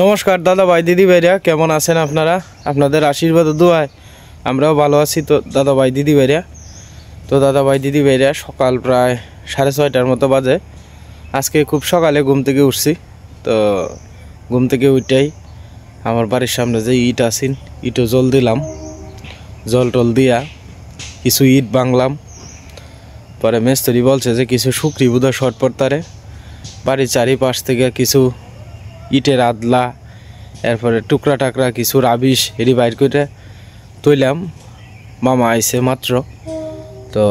নমস্কার দাদা ভাই দিদি ভাইরা, কেমন আছেন আপনারা? আপনাদের আশীর্বাদ ও দোয়ায় আমরাও ভালো আছি। তো দাদা ভাই দিদি ভাইরা সকাল প্রায় 6:30টার মতো বাজে। আজকে খুব সকালে ঘুম থেকে উঠছি। তো ঘুম থেকে উঠেই আমার বাড়ির সামনে যে ইট আসিন, ইটও জল দিলাম, জল টল দিয়া কিছু ইট বাংলাম। পরে মেস্তরি বলছে যে কিছু শুকরি বুধা শর্ট পড়তারে, বাড়ির চারিপাশ থেকে কিছু ইটের আদলা, এরপরে টুকরা টাকরা কিছু রাবিশ এটি বাইর করে তৈলাম। মামা আইছে মাত্র। তো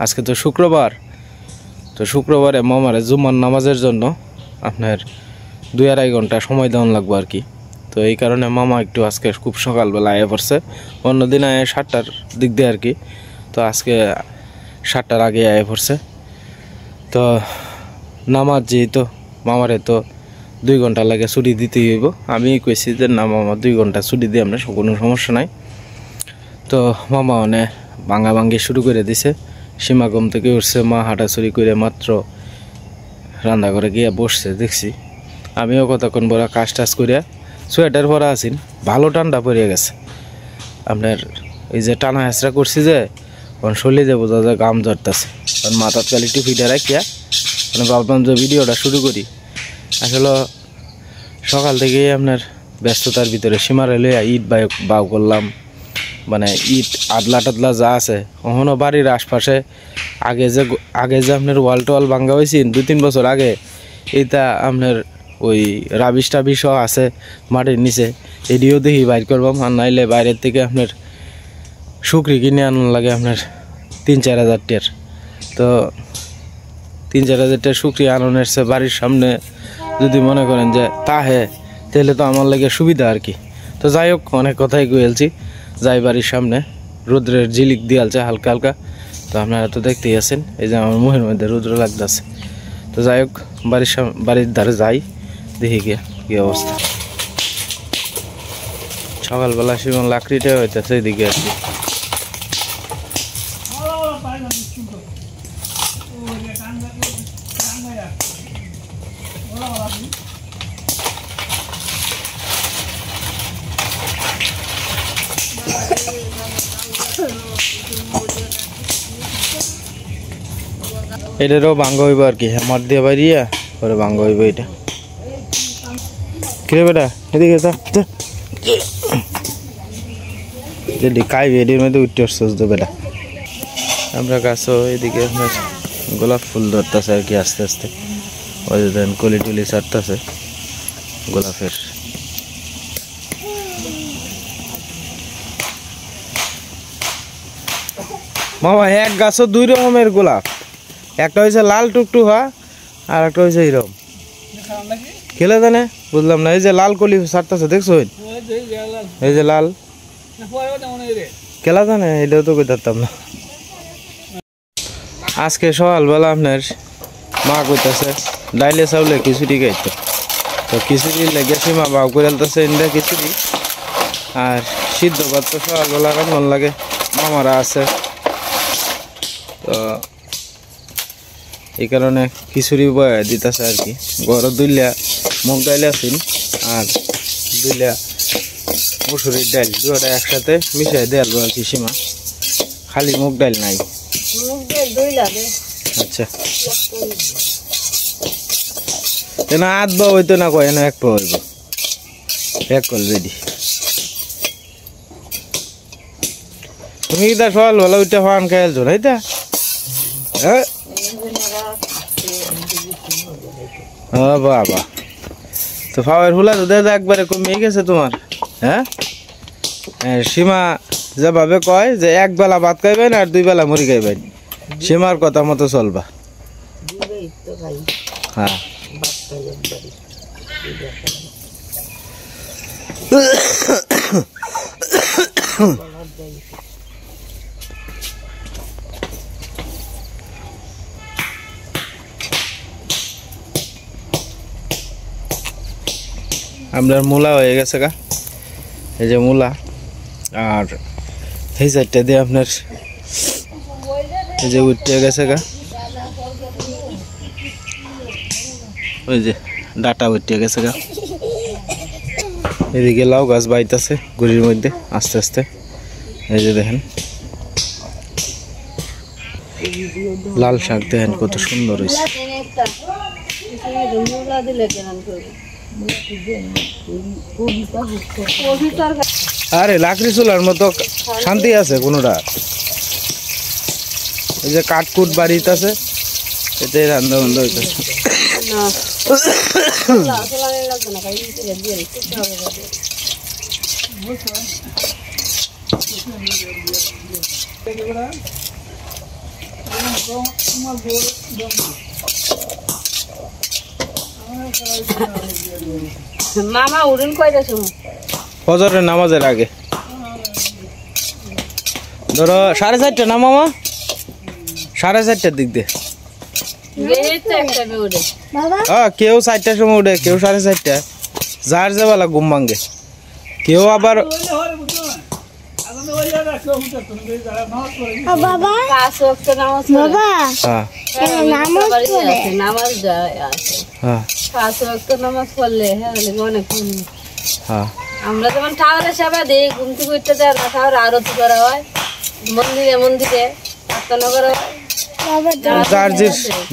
আজকে তো শুক্রবার, তো শুক্রবারে মামারে জুম্মার নামাজের জন্য আপনার 2-2.5 ঘন্টা সময় দেওয়া লাগবে আর কি। তো এই কারণে মামা একটু আজকে খুব সকালবেলা আয়ে পড়ছে। অন্যদিন আয়ে 7টার দিক দিয়ে আর কি, তো আজকে 7টার আগে আয়ে পড়ছে। তো নামাজ যেহেতু মামারে তো 2 ঘন্টা লাগে ছুটি দিতে হইব। আমি কইছি যে না মামা 2 ঘন্টা ছুটি দিয়ে আমরা কোনো সমস্যা নাই। তো মামা মানে ভাঙ্গি শুরু করে দিছে। সীমা ঘুম থেকে উঠছে, মা হাঁটাছুরি করে মাত্র রান্না করে গিয়ে বসছে দেখছি। আমিও কতক্ষণ বড় কাজ টাজ করিয়া সোয়েটার পরা আছি, ভালো ঠান্ডা পড়িয়া গেছে। আপনার এই যে টানা হেঁচড়া করছি যে শরীরে যে বোঝা যায় গাম ঝরতেছে। কারণ মাথার কালি টিফিটা রাখিয়া মানে ভাবলাম যে ভিডিওটা শুরু করি। আসলে সকাল থেকেই আপনার ব্যস্ততার ভিতরে সীমারে লইয়া ইট বাউ করলাম, মানে ইট আদলা টাদলা যা আছে। কখনো বাড়ির আশপাশে আগে যে আপনার ওয়াল টোয়াল ভাঙ্গা হয়েছি 2-3 বছর আগে, এইটা আপনার ওই রাবিশ টাবিশও আছে মাটির নিচে, এডিও দেখি বাইর করবাম। আর নাইলে বাইরের থেকে আপনার শুকরি কিনে আনার লাগে আপনার 3-4 হাজার টাকার। তো 3-4 হাজার টাকার শুকরি আনানোর সে বাড়ির সামনে যদি মনে করেন যে তাহে, তাহলে তো আমার লাগে সুবিধা আর কি। তো যাই হোক, অনেক কথাই কইলছি। যাই বাড়ির সামনে রৌদ্রের ঝিলিক দিয়ালছে হালকা হালকা। তো আপনারা তো দেখতেই আছেন, এই যে আমার মুখের মধ্যে রৌদ্র লাগতেছে। তো যাই হোক, বাড়ির ধারে যাই, দেখি গিয়ে কি অবস্থা। সকালবেলা সেমন লাকড়িটা হইতেছে এদিকে আর কি। এটারও ভাঙ্গ হইব আর কি, হেমার দিয়ে বাইরিয়া পরে ভাঙ্গ হইব। এটা কিরে বেটা, এদিকে যদি খাইবি এটির মধ্যে উঠতে আসছিস তো বেটা। আমরা গাছও এদিকে আপনার গোলাপ ফুল ধরতেছে আর কি আস্তে আস্তে। ওই যে দেখেন কলি টুলি ছাড়তেছে গোলাপের। মামা এক গাছও 2 রকমের গোলাপ, একটা হয়েছে লাল টুকটুকা আর একটা হয়েছে এরকম। খেলে জানে বুঝলাম না। এই যে লাল কলি ছাড়তেছে দেখছো, এই যে লাল খেলা জানে, এটাও তো কই ধরতাম না। আজকে সকালবেলা আপনার মা কইতাছে ডাইলে চাউলে খিচুড়ি খাইতো। তো খিচুড়ি লেগে সীমা বাউ করে আনতেছে ইন্ডা খিচুড়ি। আর সিদ্ধ ভাত তো সকালবেলা রান্নার লাগে, মামারা আছে। তো এই কারণে খিচুড়ি বয়া দিতেছে আর কি। গরম 2 মুগ ডাইল আছেন আর 2 মুসুরির ডাইল, 2টা একসাথে মিশাই দেওয়াল আর কি সীমা। খালি মুগ ডাইল নাই। আচ্ছা না, 8 বা হইতো না, কয় না 1 পা হইব, 1 কল রেডি। তুমি কিটা সকাল বেলা উঠে ফান খাইলছো না? এটা বাবা, তো ফাওয়ার হুলা তো দাদা একবারে কমিয়ে গেছে তোমার। হ্যাঁ, সীমা যেভাবে কয় যে 1 বেলা ভাত খাইবেন আর 2 বেলা মুড়ি খাইবেন, সীমার কথা মতো চলবা। হ্যাঁ, আপনার মূলা হয়ে গেছে গা, এই যে মূলা। আর এই সাইডটা দিয়ে আপনার এই যে উঠতে গেছে গা, ওই যে ডাটা উঠে গেছে গা। এদিকে লাউ গাছ বাইতেছে গুড়ির মধ্যে আস্তে আস্তে। এই যে দেখেন লাল শাক দেখেন কত সুন্দর হয়েছে। আরে লাকড়ি চুলার মতো শান্তি আছে কোনোটা। এই যে কাঠকুট বাড়িতে আছে, এটাই রান্না বান্না হইতেছে। মামা উড়েন কয়টার সময়? ফজরের নামাজের আগে ধরো 4:30 না মামা, 4:30টার দিক দিয়ে। কেউ 4টার সময় উঠে, কেউ 4:30টা, যার যে বেলা ঘুম ভাঙ্গে। কেউ আবার আমরা যেমন ঠাকুরের সেবা দিই, ঘুম থেকে উঠতে দেয় না, ঠাকুর আরতি করা হয় মন্দিরে মন্দিরে, প্রার্থনা করা হয়।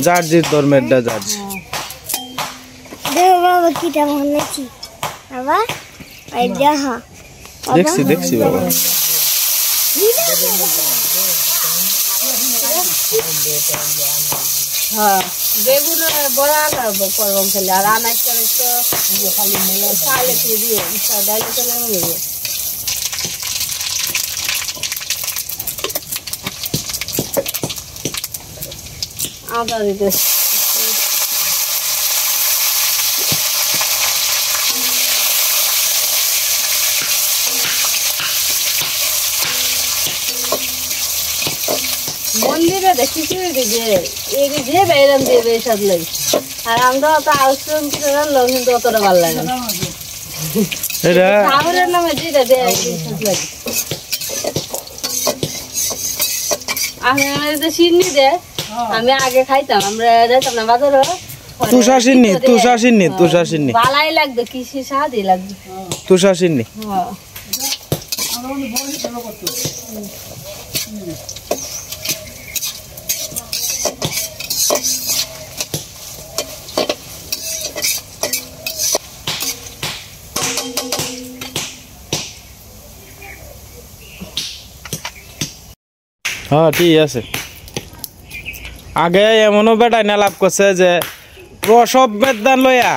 যার যে ধর্মের দেখছি বাবা। হ্যাঁ বেগুন বড়া করবাম খেলে, আর আনাজ তো খালি চালে দিয়ে ডাইলে চলে নেবে। আদা দিতে মন্দিরে দেখেছি যে বাইরাম দিয়ে বেসাদ লাগে, আর আমরা তো আউটস্ট্রিম লোক কিন্তু অতটা ভালো লাগে না। ঠাকুরের নামে যেটা দেয় বেসাদ লাগে। আমরা সিন্নি দেয়, আমি আগে খাইতাম, আমরা যাইতাম না বাজারে। তুষার সিন্নি ভালাই লাগতো, কিসে স্বাদই লাগতো তুষার সিন্নি। হ্যাঁ ঠিক আছে। আগে এমনও বেটাই না লাভ করছে যে প্রসব বেদনা লইয়া,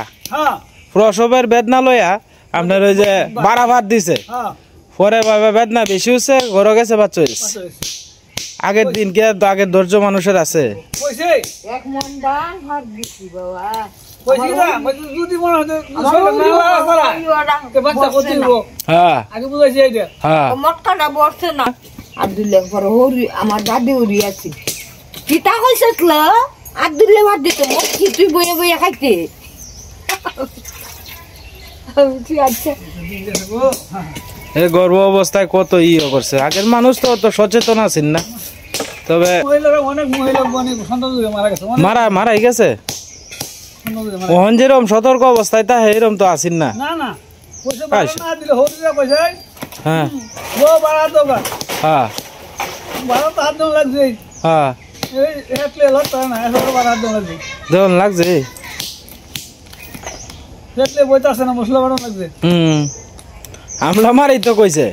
প্রসবের বেদনা লইয়া আপনার ওই যে বাড়া ভাত দিছে, পরে ভাবে বেদনা বেশি হচ্ছে, ঘরে গেছে বাচ্চা হয়েছে। আগের দিন কে আগের ধৈর্য মানুষের আছে। আমার দাদি উড়ি আছে কিতা কইছে আব্দুল্লাহ ভাত দিত তুই বইয়ে বইয়ে খাইতে। গর্ভ অবস্থায় কত করছে। আগের মানুষ তো অত সচেতন আছেন না, তবে মারাই গেছে। ওহন যেরকম সতর্ক অবস্থায় তা এরকম তো আসেন না। হ্যাঁ লাগছে আমলা মারাই তো কইছে।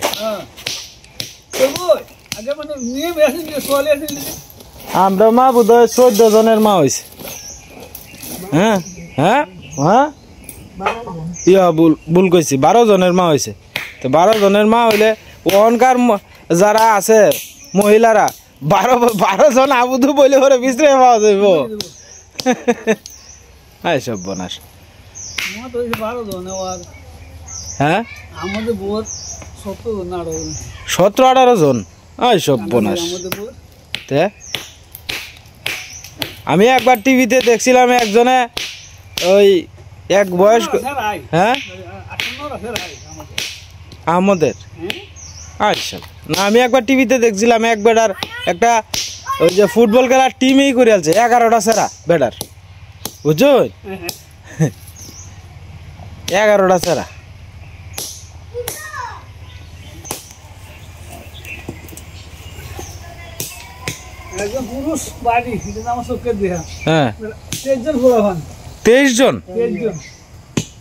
আমরা মা বোধ হয় 14 জনের মা হয়েছে। হ্যাঁ হ্যাঁ হ্যাঁ ভুল কইছি, 12 জনের মা হয়েছে। তো 12 জনের মা হইলে ওখানকার যারা আছে মহিলারা 12 জন আবুধু বলে পরে বিশ্রে পাওয়া যাইব। সব বনাস হ্যাঁ 17-18 জন সব বনাস। আমি একবার টিভিতে দেখছিলাম একজনে ওই এক বয়স্ক, হ্যাঁ আমাদের আচ্ছা না, আমি একবার টিভিতে দেখছিলাম এক বেটার একটা ওই যে ফুটবল খেলার টিমই করে আছে 11টা সেরা বেটার, বুঝছো 11টা সেরা। একজন পুরুষ বাড়ি এটা আমার চোখে দেখা হ্যাঁ 23 জন ফুলাবান 23 জন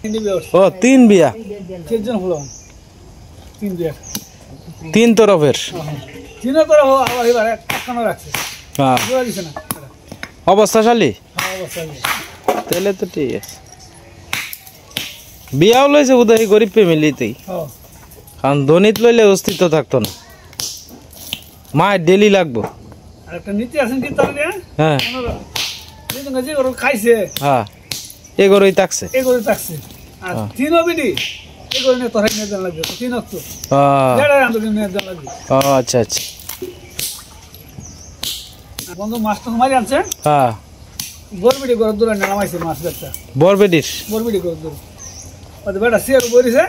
23 জন ও 3 বিয়া 23 জন ফুলাবান 3 বিয়া 3 তরফের তিনও করে আবার এবার একখানা রাখছে হ্যাঁ জোড়া দিছে না অবস্থাশালী অবস্থা তাহলে তো ঠিক আছে বিয়াও লইছে বোধহয় গরিব ফ্যামিলিতেই হ্যাঁ কারণ ধনীত লইলে অস্তিত্ব থাকতো না মায়ের ডেলি লাগবো আর একটা নীতি আছেন কি তার নিয়ে হ্যাঁ যে গরু খাইছে হ্যাঁ এগোরই থাকছে এই গরু থাকছে আর তিনও বিডি এই গরু নিয়ে তোরাই নিয়ে দেওয়া লাগবে তিন অক্ট দেড়াই আন্দোলন নিয়ে দেওয়া লাগবে আচ্ছা আচ্ছা বন্ধু মাছ তো মারি আনছে হ্যাঁ বরবিডি গরু দূরে নামাইছে মাছ একটা বরবেডির বরবিডি গরু দূরে বেটা সিয়ার বইছে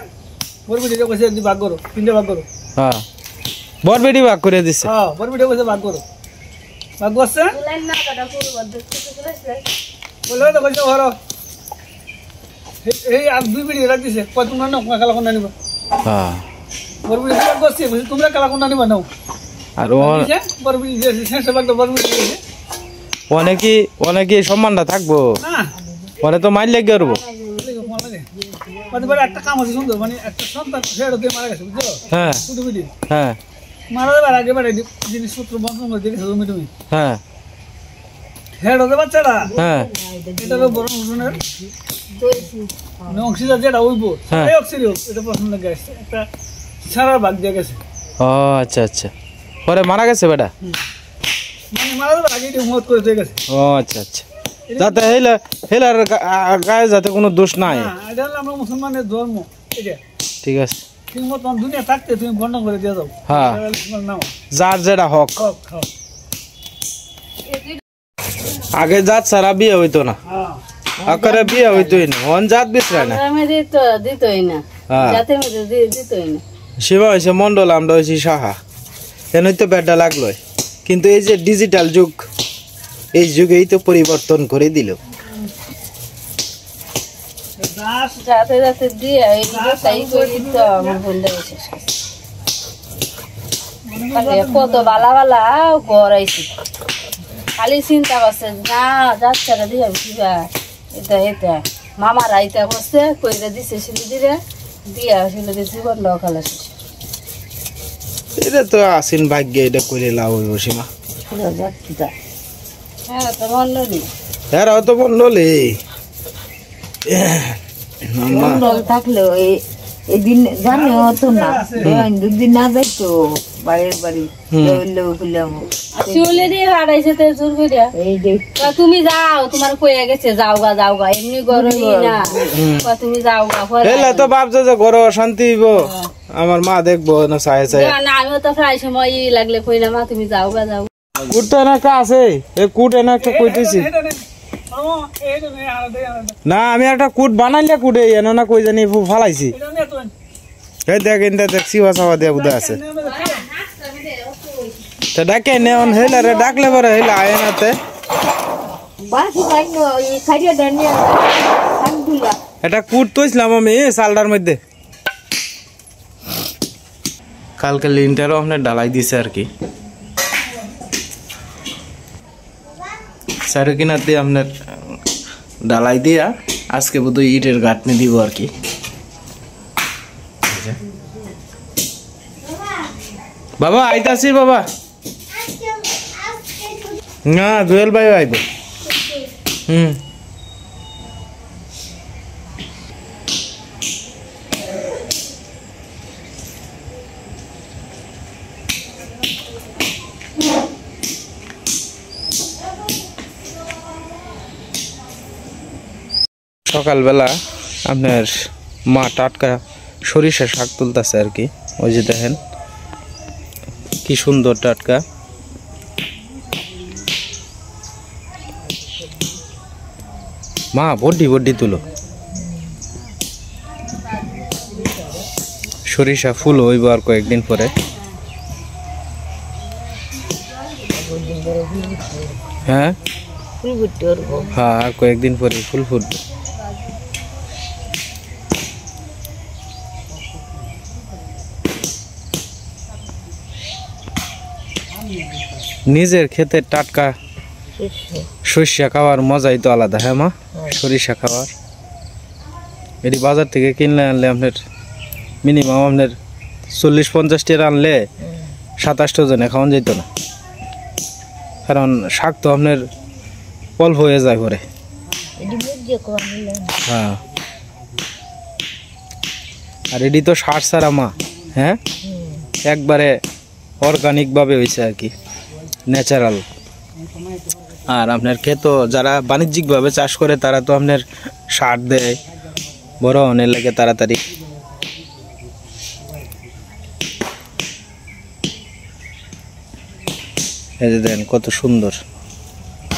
বরবিডি কইছে ভাগ করো 3টে ভাগ করো হ্যাঁ বরবেডি ভাগ করে দিছে হ্যাঁ বরবিডি কইছে ভাগ করো ভাগ করছে লাইন না কাটা পুরো দেখতে চলেছে বলে তো কইছে ঘর এই আর 2 বিডি রাখ দিছে কত তোমরা না কালা কোন নিবা হ্যাঁ বরবিডি ভাগ করছে কইছে তোমরা কালা কোন নিবা নাও আর বরবিডি যে শেষ ভাগ তো বরবিডি দিছে অনেকে সম্মানটা থাকবো না পরে তো মাইল লেগে করবো মানে বড় একটা কাম আছে সুন্দর মানে একটা সন্তান ছেড়ে দিয়ে মারা গেছে বুঝছো হ্যাঁ শুধু বিডি হ্যাঁ মারা যাবার আগে বাড়ে জিনিসপত্র বন্ধ করে দেখেছো তুমি হ্যাঁ হেড হতে বাচ্চারা হ্যাঁ এটা তো বড় হুজুরের অংশীদার যেটা উইব এই অক্সিরি হোক এটা পছন্দ লাগে একটা সারা ভাগ দিয়ে গেছে ও আচ্ছা আচ্ছা পরে মারা গেছে বেটা মানে মারা যাবার আগে এটা মত করে দিয়ে গেছে ও আচ্ছা আচ্ছা যাতে হেলার গায়ে যাতে কোনো দোষ নাই এটা হলো আমরা মুসলমানের ধর্ম এটা ঠিক আছে ঠিক মতন দুনিয়া থাকতে তুমি বন্ধ করে দিয়ে দাও হ্যাঁ নাও যার যেটা হক খাও খাও আগে জাত ছাড়া বিয়ে হইতো না হ্যাঁ আকারে বিয়ে হইতোই না হন জাত বিছরায় না আমি দিতই না হ্যাঁ জাতের মধ্যে দিতই না সীমা হয়েছে মন্ডল আমরা হয়েছি সাহা এনেই তো বেডটা লাগলোই কিন্তু এই যে ডিজিটাল যুগ এই যুগেই তো পরিবর্তন করে দিল দাস যাতে যাতে দিয়ে এই তাই করি তো আমার বন্ধু এসে কত বালা বালা গড়াইছি খালি চিন্তা করছে না যাচ্ছে না দিয়ে কিবা এটা এটা মামার আইতা করছে কইরা দিছে সিলিদিরে দিয়া সিলিদি জীবন লকাল শেষ এটা তো আসিন ভাগ্যে এটা করে লাভ হইব সীমা পুরো যাত্রীটা হ্যাঁ তো মন্ডলী এরাও তো মন্ডলে মন্ডল থাকলেও এই দিন জানি হতো না দুদিন না যাইতো বাড়ির বাড়ি শিউলে দিয়ে হারাইছে তো জোর করিয়া এই যে তুমি যাও তোমার কইয়া গেছে যাও গা এমনি গরমই না তুমি যাও গা এলে তো ভাবছে যে ঘর শান্তি হইব আমার মা দেখবো না চায় চায় না আমিও তো প্রায় সময় লাগলে কই না মা তুমি যাও গা কুট তো একটা আছে এই কুট এনে একটা কইতেছি এটা নেই এটা নেই আলাদা না আমি একটা কুট বানাইলে কুটে এনে না কই জানি ফালাইছি এটা নেই তো এই দেখ ইন্দা দেখ সিওয়া সাওয়া দিয়া বুদা আছে তো ডাকে নেন হেলারে ডাকলে পরে হেলা আয় নাতে বাসি বাইন এই খাইয়া দেন আলহামদুলিল্লাহ এটা কুট তৈছিলাম আমি সালটার মধ্যে কালকে লিনটারও আপনার ডালাই দিছে আর কি সাইডে কিনার দিয়ে আপনার ডালাই দিয়া আজকে বোধহয় ইটের গাঁথনি দিব আর কি বাবা আইতাছি বাবা না জুয়েল ভাই আইব সকালবেলা আপনার মা টাটকা সরিষা শাক তুলতেছে আর কি ওই যে দেখেন কি সুন্দর টাটকা মা বড্ডি বড্ডি তুলো সরিষা ফুল হইব আর কয়েকদিন পরে হ্যাঁ ফুল ফুটতে পারবো হ্যাঁ আর কয়েকদিন পরে ফুল ফুটবে নিজের ক্ষেতে টাটকা সরিষা খাওয়ার মজাই তো আলাদা। হ্যাঁ মা, সরিষা খাওয়ার এটি বাজার থেকে কিনলে আনলে আপনার মিনিমাম আপনার 40-50 টাকা আনলে 27 জনে খাওয়ান যেত না, কারণ শাক তো আপনার অল্প হয়ে যায় পরে। হ্যাঁ, আর এটি তো সার ছাড়া মা। হ্যাঁ, একবারে অর্গানিক ভাবে হয়েছে আর কি, ন্যাচারাল। আর আপনার ক্ষেত যারা বাণিজ্যিক ভাবে চাষ করে তারা তো আপনার সার দেয় বড় অনেক লাগে তাড়াতাড়ি। এই যে দেন কত সুন্দর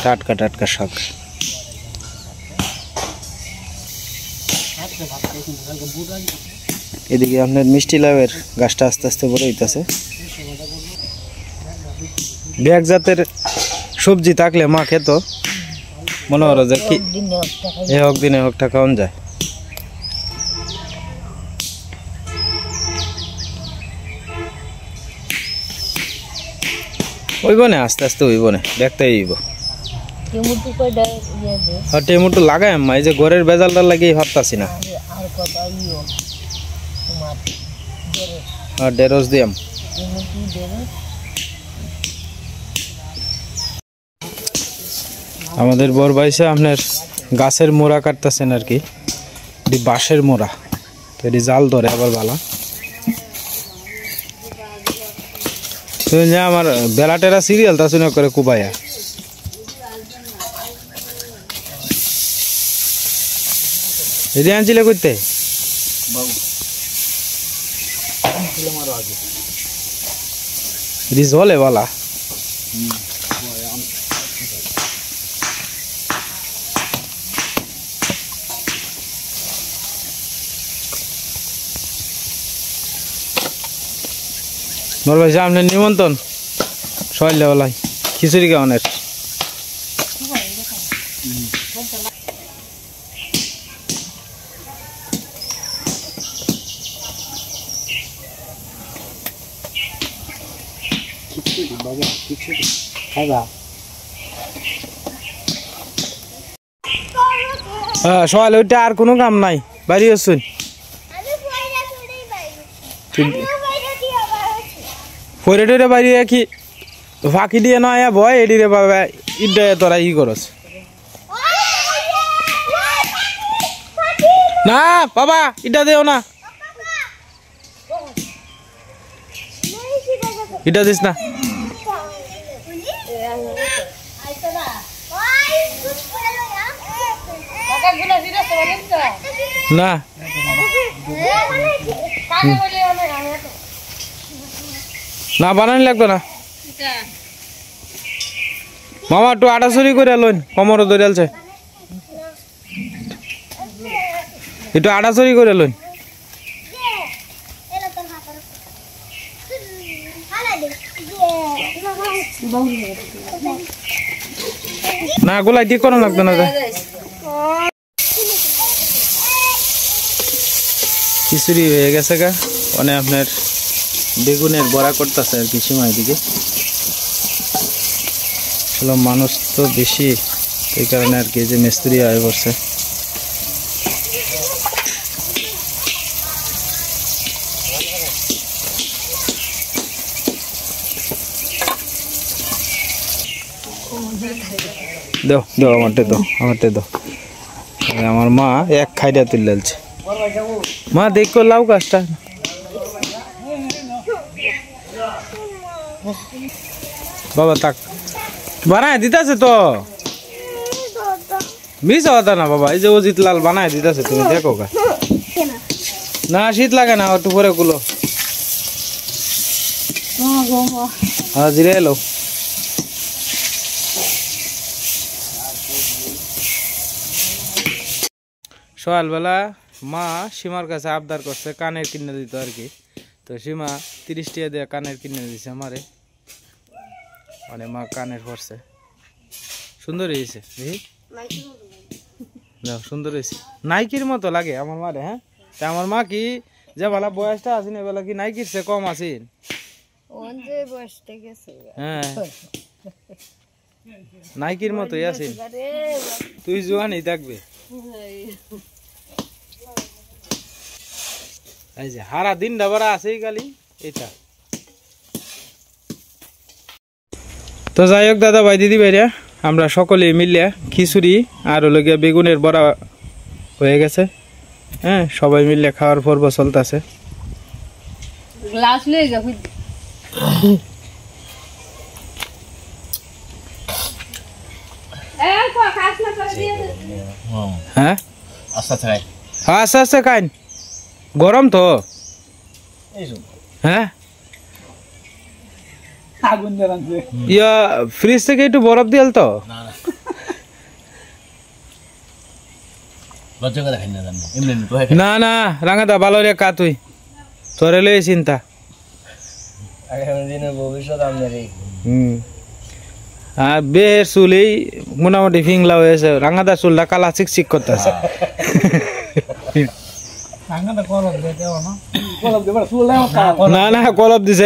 টাটকা টাটকা শাক। এদিকে আপনার মিষ্টি লাউয়ের গাছটা আস্তে আস্তে বড় হইতেছে। ব্যাগ জাতের সবজি থাকলে মা খেত মনে হলো যে কি এ হোক দিনে হোক খাওয়ান যায়। হইব না, আস্তে আস্তে হইব না, দেখতে হইব। টেমুটু লাগাই আম্মা, এই যে ঘরের বেজালটা লাগিয়ে ভাবতাছি না। আর ঢেঁড়স দিয়াম। আমাদের বড় ভাইসা আপনার গাছের মোড়া কাটতেছেন আর কি, বাঁশের মোড়া, তো এটি জাল ধরে আবার বালা। আমার বেলাটেরা সিরিয়াল তা শুনে করে কুবাইয়া এদি আনছিলে করতে জলে বালা। মোর ভাই সামনে নিমন্ত্রণ সকালে বেলায় খিচুড়ি খাওয়ানোর। হ্যাঁ সকালে ওইটা আর কোনো কাম নাই, বাড়ি আসুন। ফরে টরে বাইরে কি ফাঁকি দিয়ে নয় ভয় এডি রে বাবা, ইডা তোরা ই করস না বাবা, ইটা দেও না, ইটা দিস না। না না বানানি লাগতো না মামা, একটু আটা চুরি করে লোন, কমর ধরে আলছে, একটু আটা চুরি করে লোন। না গোলাই ঠিক করা লাগতো না। খিচুড়ি হয়ে গেছে গা, মানে আপনার বেগুনের বড়া করতেছে আর কি সীমায় দিকে। মানুষ তো বেশি, এই কারণে আর কি যে মিস্ত্রি আয় পড়ছে। দাও দাও আমারটা দাও, আমারটা দাও। আমার মা এক খাইটা তুলে আলছে। মা দেখো লাউ গাছটা, বাবা তাক বানায় দিতেছে তো, মিস হতা না বাবা। এই যে অজিত লাল বানায় দিতেছে, তুমি দেখো গা। না শীত লাগে না, একটু পরে গুলো হ্যাঁ জিরে এলো। সকালবেলা মা সীমার কাছে আবদার করছে কানের কিনে দিত আর কি, তো সীমা 30 টাকা দিয়ে কানের কিনে দিছে আমারে, মানে মা কানের পরছে। সুন্দর হয়েছে দেখি, সুন্দর হয়েছে, নাইকির মতো লাগে আমার মারে। হ্যাঁ, তা আমার মা কি যে বেলা বয়সটা আসেন এবেলা কি নাইকির সে কম আসেন? হ্যাঁ নাইকির মতোই আছিস তুই জোয়ানই থাকবে এই যে হারা দিন ডাবরা আছেই খালি এটা তো যাই হোক দাদা ভাই দিদি ভাইরা আমরা সকলে মিলিয়া খিচুড়ি আর হলো গিয়ে বেগুনের বড়া হয়ে গেছে হ্যাঁ সবাই মিলে খাওয়ার পর্ব চলতেছে গ্লাস লয়ে গা হ্যাঁ আচ্ছা আচ্ছা খাইন গরম তো হ্যাঁ আগুন জ্বালাচ্ছে ইয়া ফ্রিজ থেকে একটু বরফ দিয়াল তো না না রাঙাদা ভালো রে কা তুই তোরে লই চিন্তা আর বের চুলেই মোটামুটি ফিংলা হয়েছে রাঙাদা চুলটা কালা চিকচিক করতেছে না না কলপ দিছে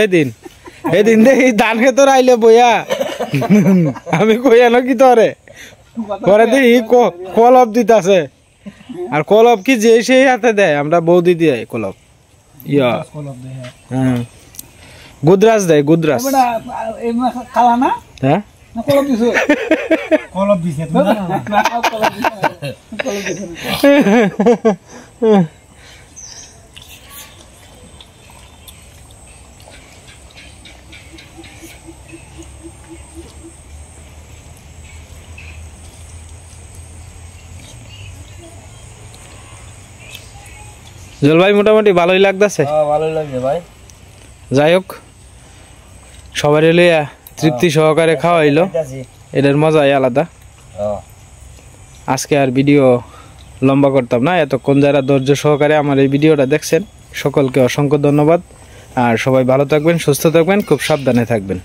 এদিন দেখি ধান খেতে আইলে বইয়া আমি কইয়া ন কি তোরে পরে দেখি কলপ দিতাছে আর কলপ কি যে সেই হাতে দেয় আমরা বৌদি দিয়ে কলপ ইয়া হ্যাঁ গুদরাজ দেয় গুদরাজ কালা না হ্যাঁ কলপ দিছে জল ভাই মোটামুটি ভালোই লাগতেছে ভালোই লাগছে ভাই যাই হোক সবাই লইয়া তৃপ্তি সহকারে খাওয়াইলো এটার মজাই আলাদা আজকে আর ভিডিও লম্বা করতাম না এতক্ষণ যারা ধৈর্য সহকারে আমার এই ভিডিওটা দেখছেন সকলকে অসংখ্য ধন্যবাদ আর সবাই ভালো থাকবেন সুস্থ থাকবেন খুব সাবধানে থাকবেন